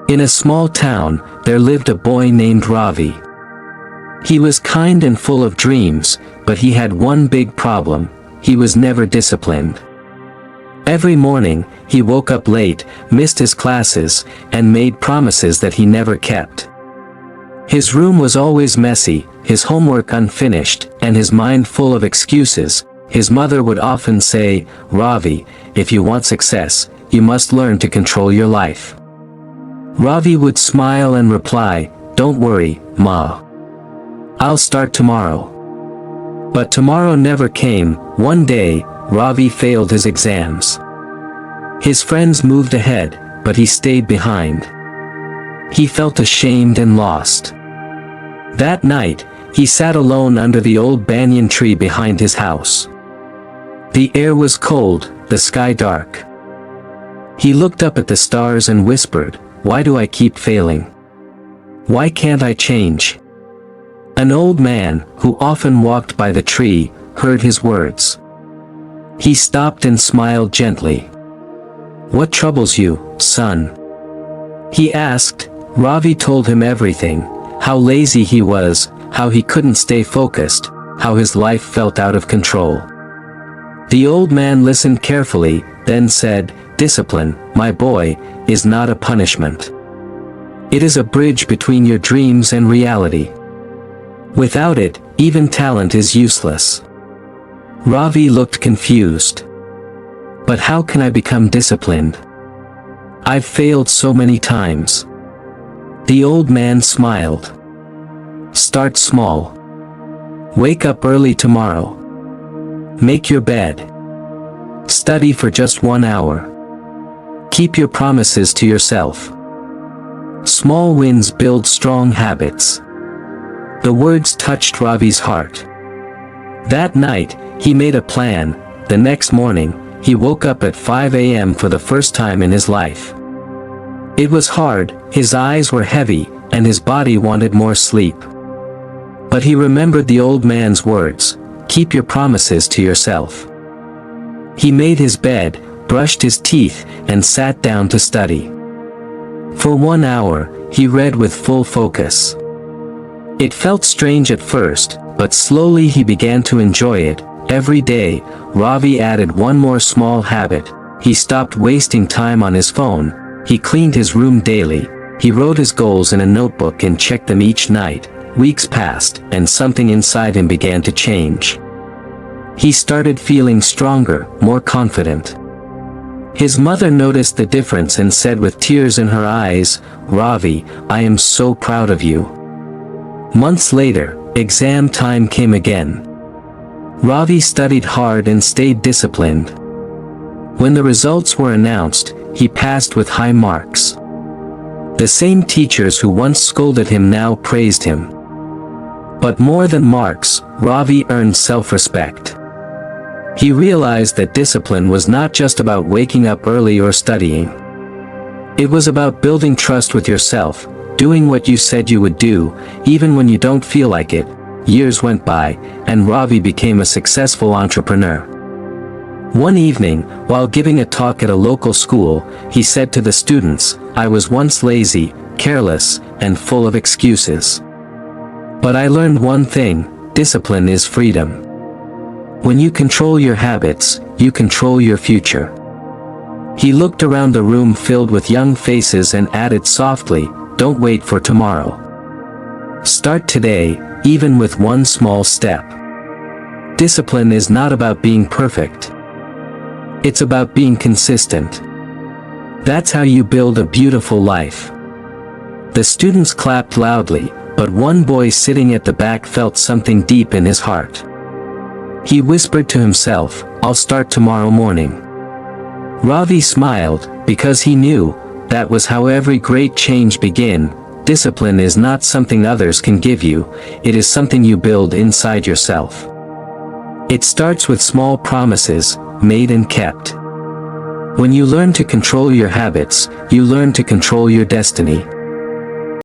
In a small town, there lived a boy named Ravi. He was kind and full of dreams, but he had one big problem: he was never disciplined. Every morning, he woke up late, missed his classes, and made promises that he never kept. His room was always messy, his homework unfinished, and his mind full of excuses. His mother would often say, "Ravi, if you want success, you must learn to control your life." Ravi would smile and reply, "Don't worry, Ma. I'll start tomorrow." But tomorrow never came. One day, Ravi failed his exams. His friends moved ahead, but he stayed behind. He felt ashamed and lost. That night, he sat alone under the old banyan tree behind his house. The air was cold, the sky dark. He looked up at the stars and whispered, "Why do I keep failing? Why can't I change?" An old man, who often walked by the tree, heard his words. He stopped and smiled gently. "What troubles you, son?" he asked. Ravi told him everything: how lazy he was, how he couldn't stay focused, how his life felt out of control. The old man listened carefully, then said, "Discipline, my boy, is not a punishment. It is a bridge between your dreams and reality. Without it, even talent is useless." Ravi looked confused. "But how can I become disciplined? I've failed so many times." The old man smiled. "Start small. Wake up early tomorrow. Make your bed. Study for just 1 hour. Keep your promises to yourself. Small wins build strong habits." The words touched Ravi's heart. That night, he made a plan. The next morning, he woke up at 5 a.m. for the first time in his life. It was hard, his eyes were heavy, and his body wanted more sleep. But he remembered the old man's words: "Keep your promises to yourself." He made his bed, brushed his teeth, and sat down to study. For 1 hour, he read with full focus. It felt strange at first, but slowly he began to enjoy it. Every day, Ravi added one more small habit. He stopped wasting time on his phone. He cleaned his room daily. He wrote his goals in a notebook and checked them each night. Weeks passed, and something inside him began to change. He started feeling stronger, more confident. His mother noticed the difference and said with tears in her eyes, "Ravi, I am so proud of you." Months later, exam time came again. Ravi studied hard and stayed disciplined. When the results were announced, he passed with high marks. The same teachers who once scolded him now praised him. But more than marks, Ravi earned self-respect. He realized that discipline was not just about waking up early or studying. It was about building trust with yourself, doing what you said you would do, even when you don't feel like it. Years went by, and Ravi became a successful entrepreneur. One evening, while giving a talk at a local school, he said to the students, "I was once lazy, careless, and full of excuses. But I learned one thing: discipline is freedom. When you control your habits, you control your future." He looked around the room filled with young faces and added softly, "Don't wait for tomorrow. Start today, even with one small step." Discipline is not about being perfect. It's about being consistent. That's how you build a beautiful life. The students clapped loudly, but one boy sitting at the back felt something deep in his heart. He whispered to himself, "I'll start tomorrow morning." Ravi smiled, because he knew that was how every great change begins. Discipline is not something others can give you, it is something you build inside yourself. It starts with small promises, made and kept. When you learn to control your habits, you learn to control your destiny.